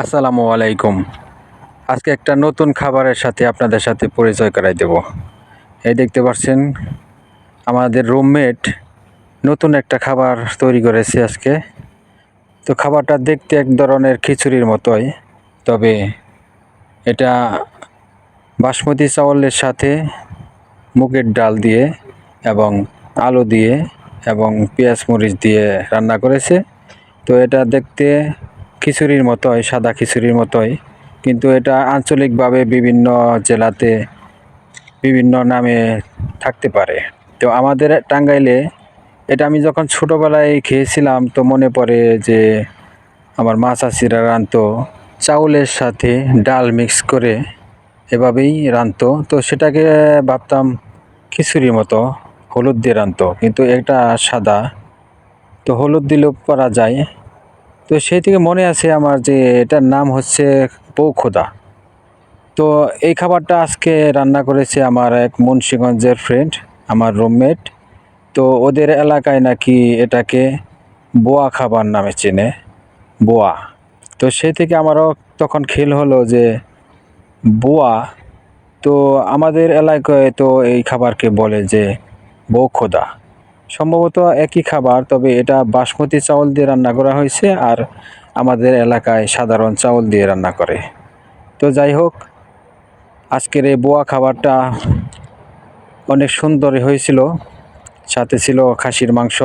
আসসালামু আলাইকুম। আজকে একটা নতুন খাবারের সাথে আপনাদের সাথে পরিচয় করাই দেব। এই দেখতে পাচ্ছেন আমাদের রুমমেট নতুন একটা খাবার তৈরি করেছে আজকে। তো খাবারটা দেখতে এক ধরনের খিচুড়ির মতোই, তবে এটা বাসমতি চাউলের সাথে মুগের ডাল দিয়ে এবং আলু দিয়ে এবং পেঁয়াজ মরিচ দিয়ে রান্না করেছে। তো এটা দেখতে খিচুড়ির মতোই, সাদা খিচুড়ির মতোই, কিন্তু এটা আঞ্চলিকভাবে বিভিন্ন জেলাতে বিভিন্ন নামে থাকতে পারে। তো আমাদের টাঙ্গাইলে এটা আমি যখন ছোটোবেলায় খেয়েছিলাম, তো মনে পড়ে যে আমার মা চাচিরা রাঁধতো চাউলের সাথে ডাল মিক্স করে, এভাবেই রাঁধতো। তো সেটাকে ভাবতাম খিচুড়ির মতো, হলুদ দিয়ে রাঁধতো, কিন্তু এটা সাদা, তো হলুদ দিলেও করা যায়। তো সেই থেকে মনে আছে আমার যে এটার নাম হচ্ছে বউখোদা। তো এই খাবারটা আজকে রান্না করেছে আমার এক মুন্সিগঞ্জের ফ্রেন্ড, আমার রুমমেট। তো ওদের এলাকায় নাকি এটাকে বোয়া খাবার নামে চেনে, বোয়া। তো সেই থেকে আমারও তখন খেয়াল হলো যে বোয়া, তো আমাদের এলাকায় তো এই খাবারকে বলে যে বউখোদা। সম্ভবত একই খাবার, তবে এটা বাসমতি চাউল দিয়ে রান্না করা হয়েছে, আর আমাদের এলাকায় সাধারণ চাউল দিয়ে রান্না করে। তো যাই হোক, আজকের এই বোয়া খাবারটা অনেক সুন্দর হয়েছিল, সাথে ছিল খাসির মাংস,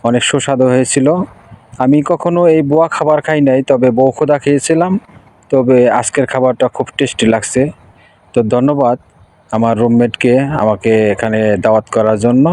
অনেক সুস্বাদু হয়েছিল। আমি কখনো এই বোয়া খাবার খাই নাই, তবে বউখোদা খেয়েছিলাম। তবে আজকের খাবারটা খুব টেস্টি লাগছে। তো ধন্যবাদ আমার রুমমেটকে আমাকে এখানে দাওয়াত করার জন্য।